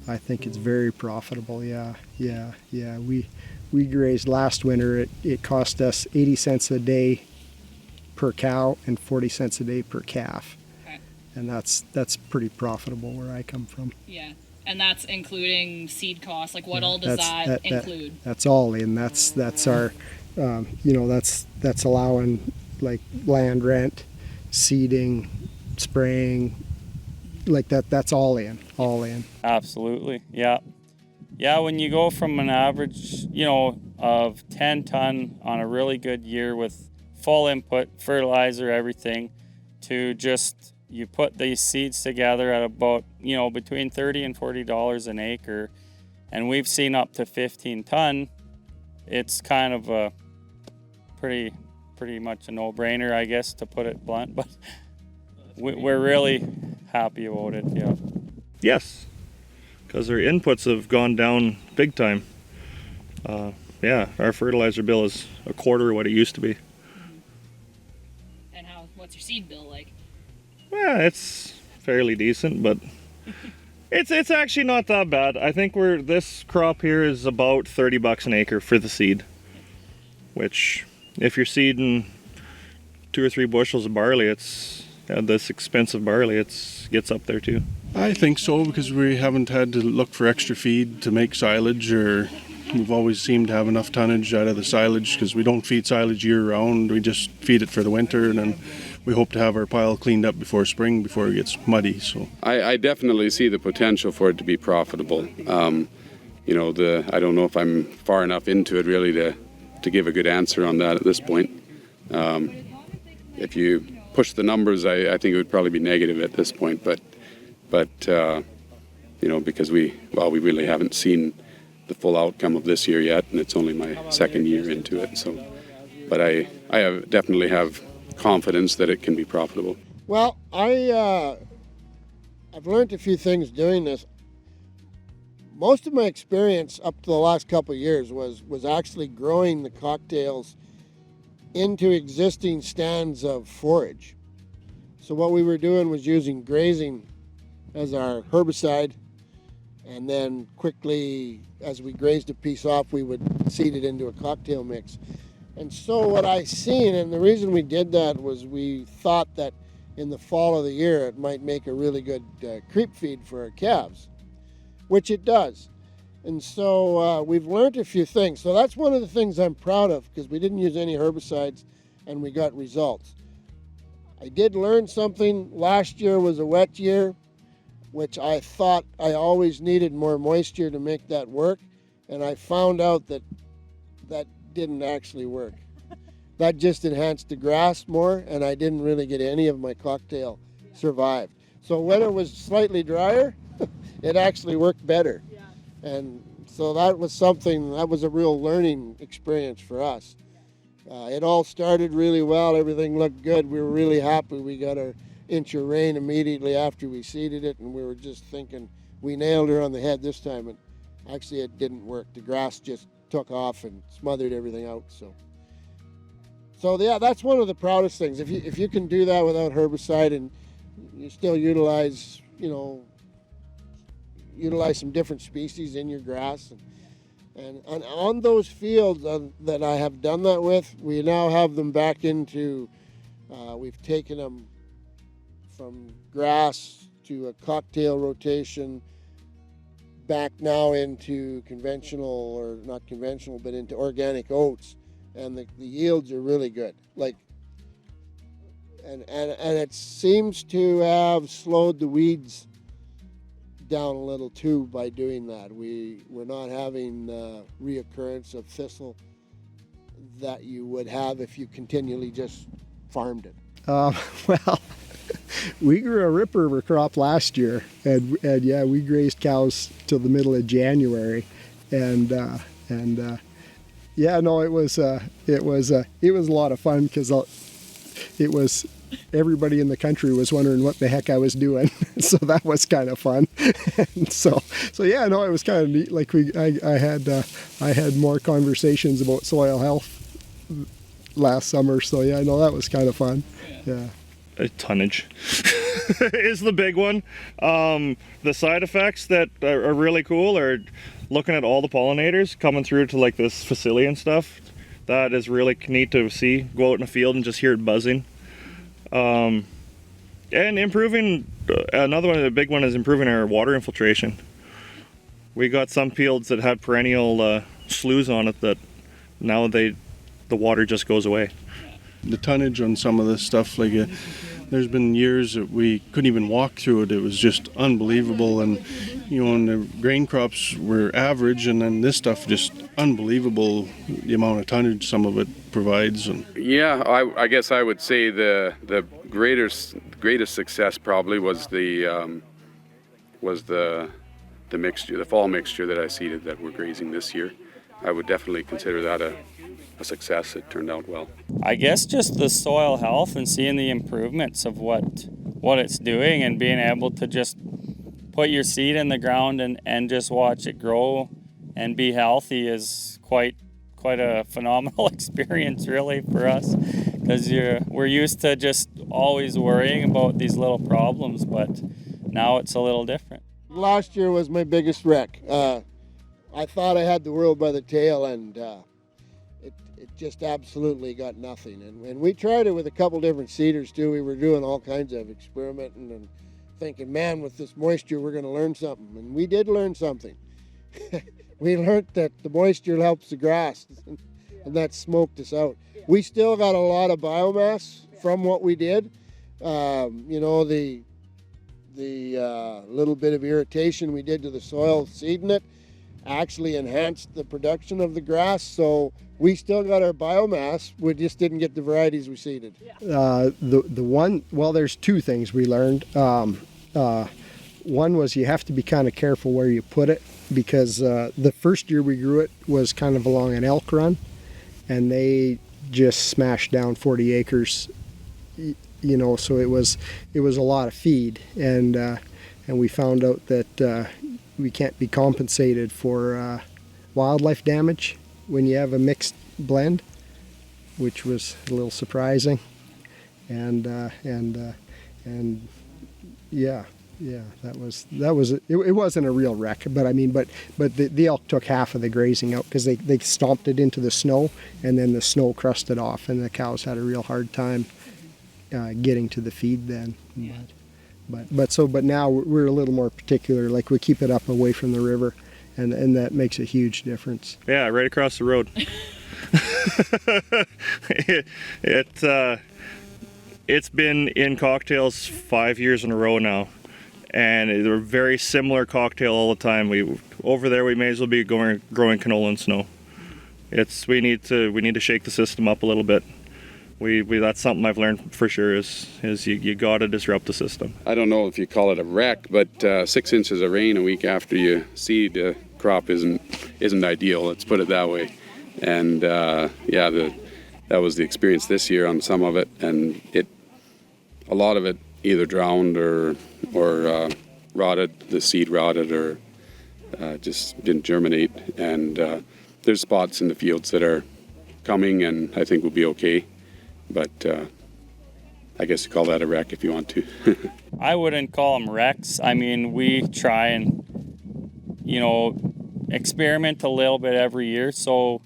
I think it's very profitable. Yeah. We grazed last winter. It cost us 80 cents a day per cow and 40 cents a day per calf. Okay. And that's pretty profitable where I come from. Yeah. And that's including seed costs. Like, what all does that include? That's all in. That's our, that's allowing like land rent, seeding, spraying, like that. That's all in. Absolutely, yeah. When you go from an average, of 10 ton on a really good year with full input, fertilizer, everything, to just you put these seeds together at about, between $30 and $40 an acre, and we've seen up to 15 ton. It's kind of a pretty much a no-brainer, I guess, to put it blunt, but we're really happy about it, yeah. Yes, because our inputs have gone down big time. Our fertilizer bill is a quarter of what it used to be. And what's your seed bill like? Well, it's fairly decent, but it's actually not that bad. I think this crop here is about $30 an acre for the seed, which if you're seeding 2 or 3 bushels of barley, it's this expensive barley, it gets up there too. I think so, because we haven't had to look for extra feed to make silage, or we've always seemed to have enough tonnage out of the silage because we don't feed silage year round. We just feed it for the winter, and then we hope to have our pile cleaned up before spring, before it gets muddy. So I definitely see the potential for it to be profitable. I don't know if I'm far enough into it really to give a good answer on that at this point. If you push the numbers, I think it would probably be negative at this point, but because we really haven't seen the full outcome of this year yet, and it's only my second year into it. So, but I definitely have confidence that it can be profitable. Well, I've learned a few things doing this. Most of my experience up to the last couple of years was actually growing the cocktails into existing stands of forage. So what we were doing was using grazing as our herbicide, and then quickly, as we grazed a piece off, we would seed it into a cocktail mix. And so what I seen, and the reason we did that was we thought that in the fall of the year it might make a really good creep feed for our calves, which it does. And so we've learned a few things. So that's one of the things I'm proud of, because we didn't use any herbicides and we got results. I did learn something. Last year was a wet year, which I thought I always needed more moisture to make that work. And I found out that didn't actually work. That just enhanced the grass more, and I didn't really get any of my cocktail survived. So when it was slightly drier, it actually worked better. And so that was a real learning experience for us. It all started really well. Everything looked good. We were really happy. We got our inch of rain immediately after we seeded it, and we were just thinking we nailed her on the head this time. And actually, it didn't work. The grass just took off and smothered everything out. So yeah, that's one of the proudest things. If you can do that without herbicide, and you still utilize some different species in your grass. And on those fields that I have done that with, we now have them back into, we've taken them from grass to a cocktail rotation, back now into conventional, or not conventional, but into organic oats. And the yields are really good. And it seems to have slowed the weeds down a little too by doing that. We're not having reoccurrence of thistle that you would have if you continually just farmed it. Well, we grew a Rip River crop last year, and yeah, we grazed cows till the middle of January, and yeah, no, it was a lot of fun, because it was, everybody in the country was wondering what the heck I was doing. So that was kind of fun. And so yeah, no, it was kind of neat. Like I had more conversations about soil health last summer. So yeah, no, that was kind of fun. Yeah. Tonnage. is the big one. The side effects that are really cool are looking at all the pollinators coming through to like this facility and stuff. That is really neat to see. Go out in the field and just hear it buzzing. And improving, another one, the big one is improving our water infiltration. We got some fields that had perennial sloughs on it that now the water just goes away. The tonnage on some of this stuff, like there's been years that we couldn't even walk through it. It was just unbelievable. And, you know, and the grain crops were average, and then this stuff just unbelievable, the amount of tonnage some of it provides. And yeah, I guess I would say the greatest success probably was the mixture, the fall mixture that I seeded that we're grazing this year. I would definitely consider that a success. It turned out well. I guess just the soil health and seeing the improvements of what it's doing and being able to just put your seed in the ground and just watch it grow and be healthy is quite a phenomenal experience really for us, because we're used to just always worrying about these little problems, but now it's a little different. Last year was my biggest wreck. I thought I had the world by the tail, and it just absolutely got nothing. And we tried it with a couple different seeders too. We were doing all kinds of experimenting and thinking, man, with this moisture, we're going to learn something. And we did learn something. We learned that the moisture helps the grass, and that smoked us out. We still got a lot of biomass from what we did. You know, the little bit of irritation we did to the soil seeding it actually enhanced the production of the grass. So we still got our biomass. We just didn't get the varieties we seeded. There's two things we learned. One was you have to be kind of careful where you put it, because the first year we grew it was kind of along an elk run, and they just smashed down 40 acres. You know, so it was a lot of feed, and we found out that we can't be compensated for wildlife damage when you have a mixed blend, which was a little surprising, and yeah, that was it wasn't a real wreck, but I mean, but the elk took half of the grazing out because they stomped it into the snow, and then the snow crusted off, and the cows had a real hard time getting to the feed then. Yeah. But now we're a little more particular. Like, we keep it up away from the river, and that makes a huge difference. Yeah, right across the road. It's been in cocktails 5 years in a row now, and they're a very similar cocktail all the time. Over there we may as well be growing canola in snow. We need to shake the system up a little bit. That's something I've learned for sure is you got to disrupt the system. I don't know if you call it a wreck, but 6 inches of rain a week after you seed a crop isn't ideal. Let's put it that way. And that was the experience this year on some of it, and a lot of it either drowned or rotted. The seed rotted or just didn't germinate. And there's spots in the fields that are coming, and I think will be okay. But I guess you call that a wreck if you want to. I wouldn't call them wrecks. I mean, we try and, experiment a little bit every year. So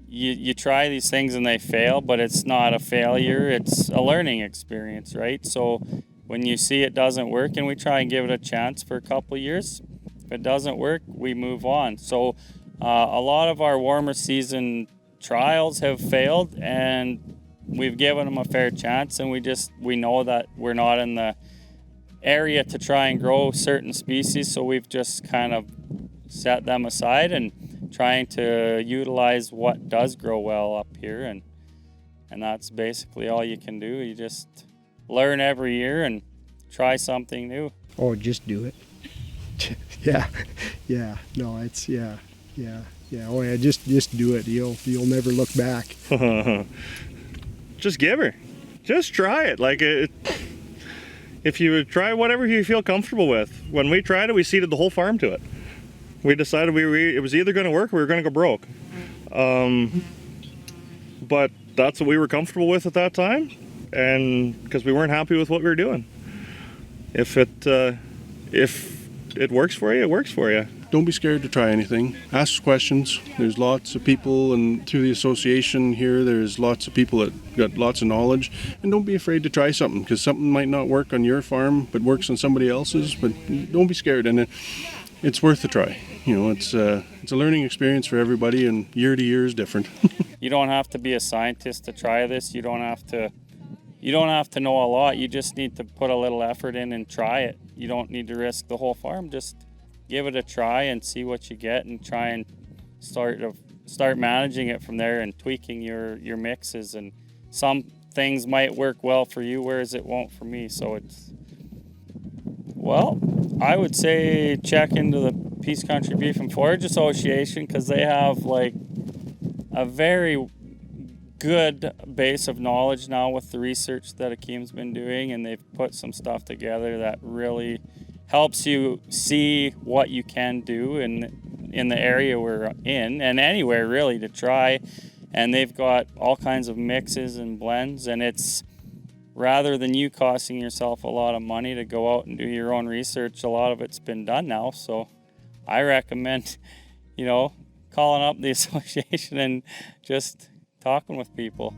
you try these things and they fail, but it's not a failure. It's a learning experience, right? So when you see it doesn't work, and we try and give it a chance for a couple of years. If it doesn't work, we move on. So a lot of our warmer season trials have failed, and we've given them a fair chance, and we know that we're not in the area to try and grow certain species, so we've just kind of set them aside and trying to utilize what does grow well up here, and that's basically all you can do. You just learn every year and try something new. Oh, just do it. Yeah. No, it's yeah. Oh yeah, just do it. You'll never look back. Just give her. Just try it. Like, if you try whatever you feel comfortable with. When we tried it, we seeded the whole farm to it. We decided it was either going to work or we were going to go broke. But that's what we were comfortable with at that time, and because we weren't happy with what we were doing. if it works for you, it works for you. Don't be scared to try anything. Ask questions. There's lots of people, and through the association here, there's lots of people that got lots of knowledge. And don't be afraid to try something, because something might not work on your farm, but works on somebody else's. But don't be scared, and it's worth a try. It's a learning experience for everybody, and year to year is different. You don't have to be a scientist to try this. You don't have to know a lot. You just need to put a little effort in and try it. You don't need to risk the whole farm. Just give it a try and see what you get, and try and start managing it from there and tweaking your mixes. And some things might work well for you, whereas it won't for me. So I would say check into the Peace Country Beef and Forage Association, because they have like a very good base of knowledge now with the research that Akeem's been doing, and they've put some stuff together that really helps you see what you can do in the area we're in, and anywhere really, to try. And they've got all kinds of mixes and blends, and it's rather than you costing yourself a lot of money to go out and do your own research, a lot of it's been done now. So I recommend, calling up the association and just talking with people.